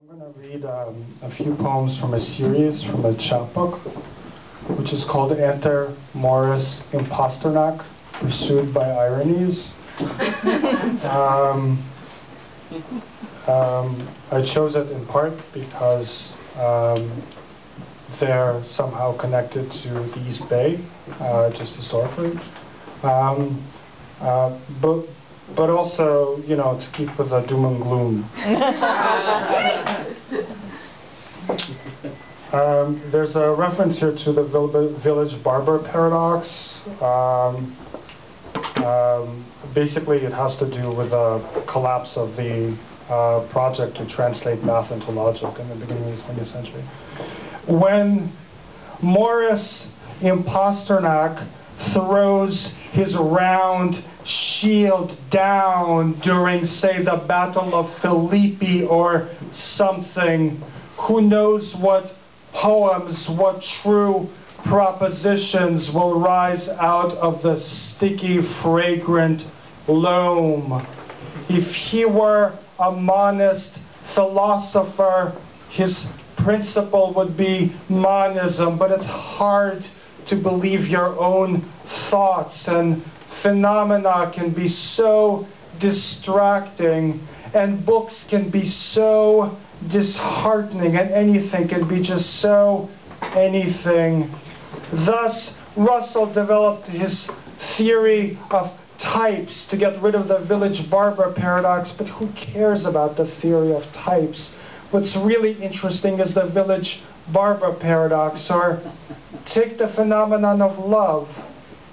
I'm going to read a few poems from a series from a chapbook, which is called Enter Morris Imposternak, Pursued by Ironies. I chose it in part because they're somehow connected to the East Bay, just historically. But also, you know, to keep with the doom and gloom. There's a reference here to the village barber paradox. Basically, it has to do with the collapse of the project to translate math into logic in the beginning of the 20th century. When Morris Imposternak throws his round shield down during, say, the Battle of Philippi or something, who knows what poems, what true propositions will rise out of the sticky, fragrant loam. If he were a monist philosopher, his principle would be monism, but it's hard to believe your own thoughts, and phenomena can be so distracting, and books can be so disheartening, and anything can be just so anything. Thus, Russell developed his theory of types to get rid of the village barber paradox, but who cares about the theory of types? What's really interesting is the village barber paradox, or take the phenomenon of love.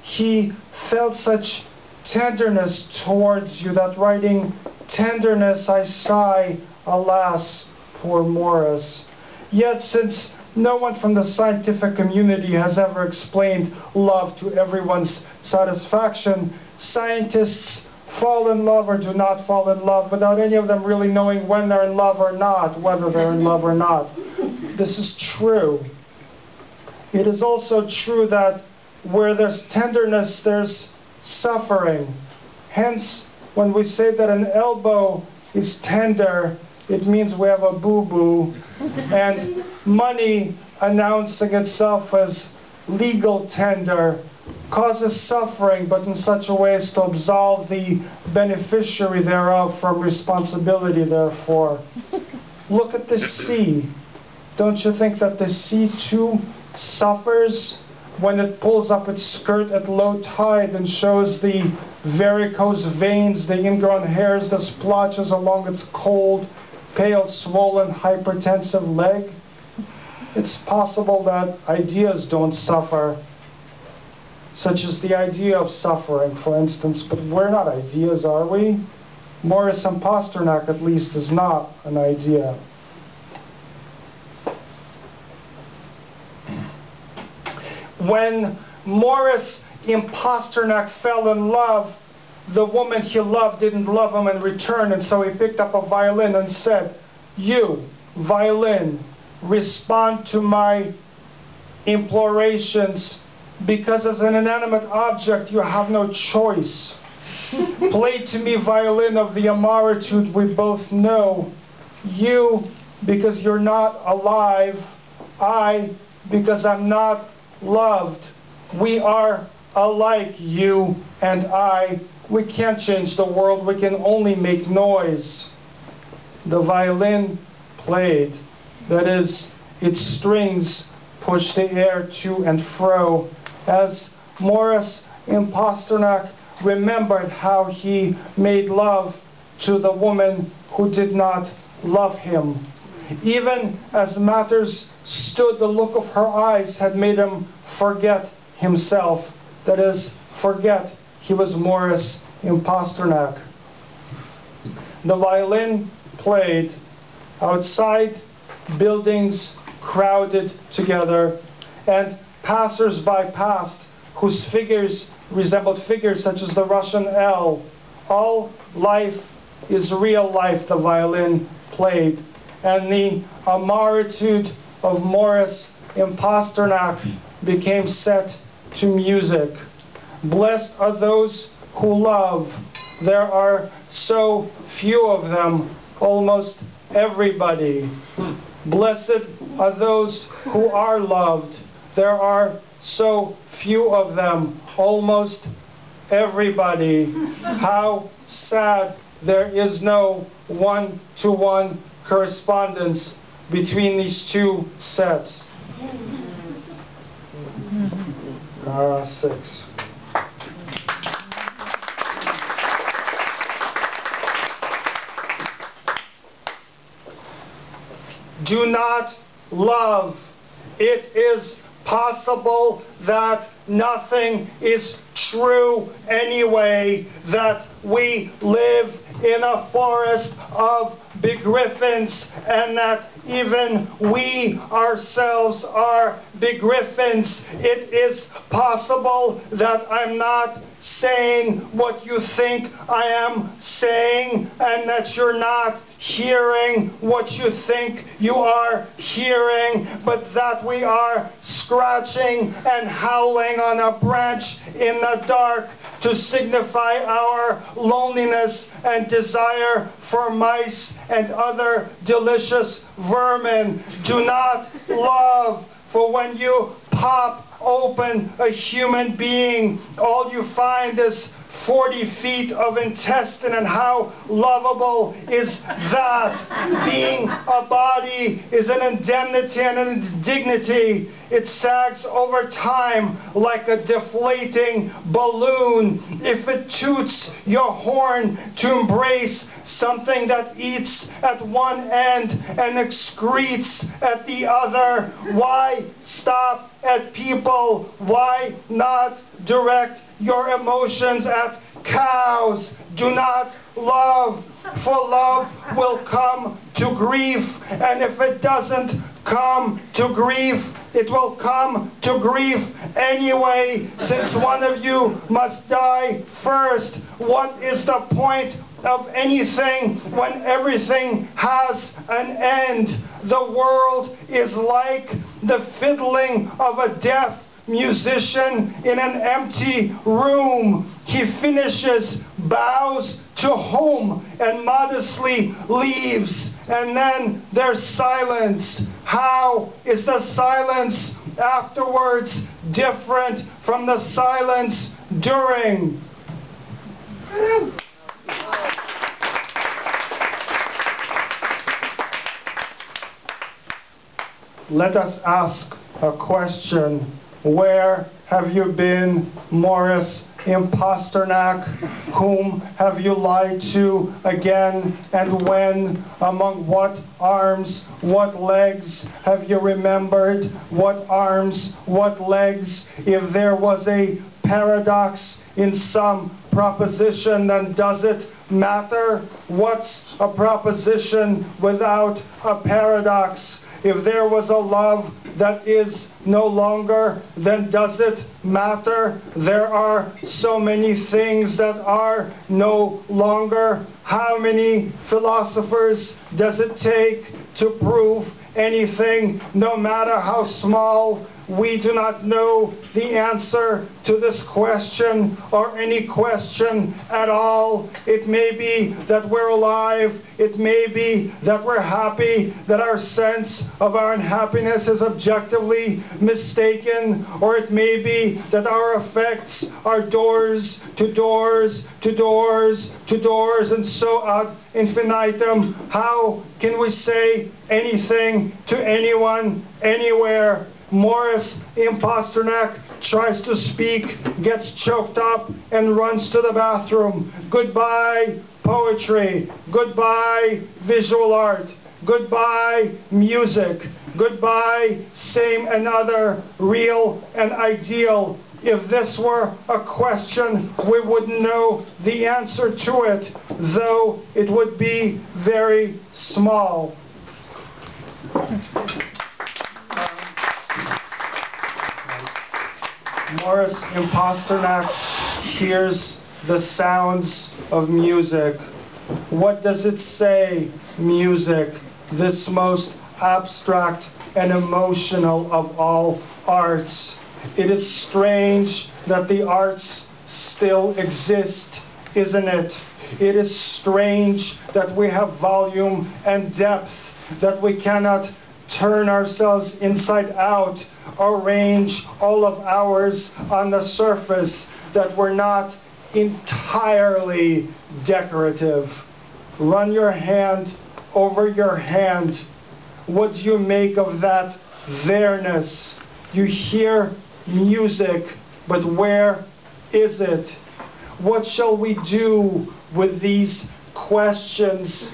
He felt such tenderness towards you that writing, "Tenderness I sigh, alas, poor Morris." Yet, since no one from the scientific community has ever explained love to everyone's satisfaction, scientists fall in love or do not fall in love without any of them really knowing when they're in love or not, whether they're in love or not. This is true. It is also true that where there's tenderness, there's suffering. Hence, when we say that an elbow is tender, it means we have a boo-boo. And money announcing itself as legal tender causes suffering, but in such a way as to absolve the beneficiary thereof from responsibility therefore. Look at the sea. Don't you think that the sea too suffers when it pulls up its skirt at low tide and shows the varicose veins, the ingrown hairs, the splotches along its cold, pale, swollen, hypertensive leg? It's possible that ideas don't suffer, such as the idea of suffering, for instance, but we're not ideas, are we? Morris Imposternak, at least, is not an idea. When Morris Imposternak fell in love, the woman he loved didn't love him in return, and so he picked up a violin and said, "You, violin, respond to my implorations, because as an inanimate object you have no choice. Play to me, violin of the amaritude we both know. You, because you're not alive. I, because I'm not loved. We are alike, you and I. We can't change the world, we can only make noise." The violin played, that is, its strings pushed the air to and fro, as Morris Imposternak remembered how he made love to the woman who did not love him. Even as matters stood, the look of her eyes had made him forget himself, that is, forget he was Morris Imposternak. The violin played. Outside, buildings crowded together, and passers-by passed, whose figures resembled figures such as the Russian L. All life is real life, the violin played, and the amaritude of Morris Imposternak became set to music. Blessed are those who love. There are so few of them, almost everybody. Blessed are those who are loved. There are so few of them, almost everybody. How sad there is no one-to-one correspondence between these two sets. 6. Do not love. It is possible that nothing is true anyway, that we live in a forest of big griffins, and that even we ourselves are big griffins. It is possible that I'm not saying what you think I am saying, and that you're not hearing what you think you are hearing, but that we are scratching and howling on a branch in the dark to signify our loneliness and desire for mice and other delicious vermin. Do not love, for when you pop open a human being, all you find is 40 feet of intestine, and how lovable is that? Being a body is an indemnity and an indignity. It sags over time like a deflating balloon. If it toots your horn to embrace something that eats at one end and excretes at the other, why stop at people? Why not direct your emotions at cows? Do not love, for love will come to grief, and if it doesn't come to grief, it will come to grief anyway, since one of you must die first. What is the point of anything when everything has an end? The world is like the fiddling of a deaf musician in an empty room. He finishes, bows to home, and modestly leaves. And then there's silence. How is the silence afterwards different from the silence during? Let us ask a question. Where have you been, Morris Imposternak? Whom have you lied to again and when? Among what arms, what legs have you remembered? What arms, what legs? If there was a paradox in some proposition, then does it matter? What's a proposition without a paradox? If there was a love that is no longer, then does it matter? There are so many things that are no longer. How many philosophers does it take to prove anything, no matter how small? We do not know the answer to this question or any question at all. It may be that we're alive. It may be that we're happy, that our sense of our unhappiness is objectively mistaken, or it may be that our effects are doors to doors to doors to doors, and so ad infinitum. How can we say anything to anyone, anywhere? Morris Imposternak tries to speak, gets choked up, and runs to the bathroom. Goodbye, poetry. Goodbye, visual art. Goodbye, music. Goodbye, same and other, real and ideal. If this were a question, we wouldn't know the answer to it, though it would be very small. Morris Imposternak hears the sounds of music. What does it say, music, this most abstract and emotional of all arts? It is strange that the arts still exist isn't it? It is strange that we have volume and depth, that we cannot turn ourselves inside out, arrange all of ours on the surface, that we're not entirely decorative. Run your hand over your hand. What do you make of that there-ness? You hear music, but where is it? What shall we do with these questions?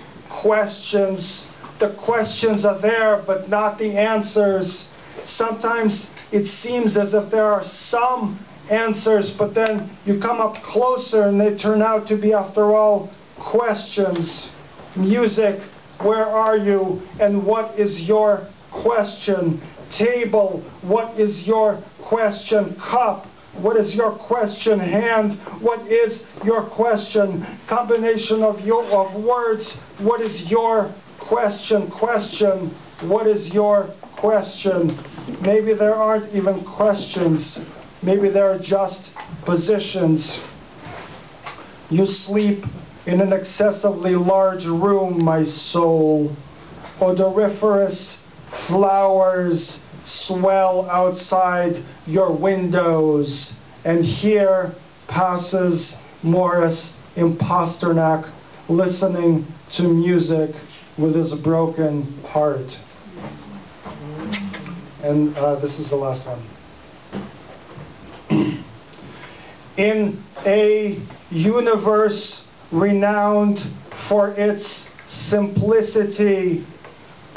The questions are there, but not the answers. Sometimes it seems as if there are some answers, but then you come up closer and they turn out to be, after all, questions. Music, where are you? And what is your question? Table, what is your question? Cup, what is your question? Hand, what is your question? Combination of words, what is your question? Question, what is your question? Maybe there aren't even questions. Maybe there are just positions. You sleep in an excessively large room, my soul. Odoriferous flowers swell outside your windows, and here passes Morris Imposternak, listening to music with his broken heart. And this is the last one. In a universe renowned for its simplicity,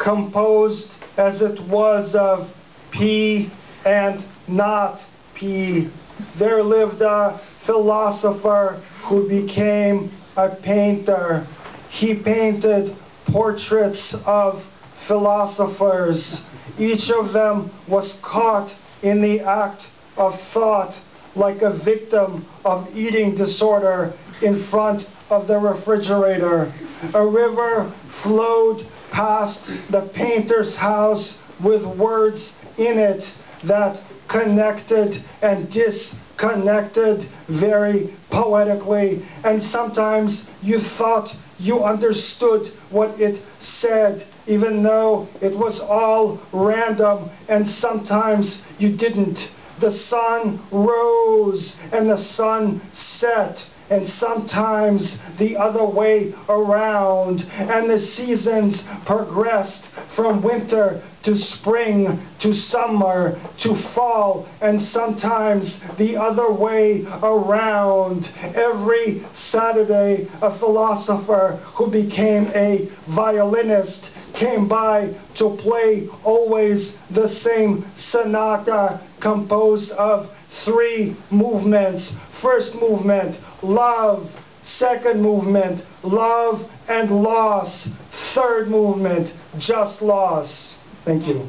composed as it was of P and not P, there lived a philosopher who became a painter. He painted portraits of philosophers. Each of them was caught in the act of thought, like a victim of eating disorder in front of the refrigerator. A river flowed past the painter's house with words in it that connected and disconnected very poetically, and sometimes you thought you understood what it said, even though it was all random, and sometimes you didn't. The sun rose and the sun set, and sometimes the other way around, and the seasons progressed from winter to spring to summer to fall, and sometimes the other way around. Every Saturday, a philosopher who became a violinist came by to play always the same sonata, composed of 3 movements. First movement, love. Second movement, love and loss. Third movement, just loss. Thank you.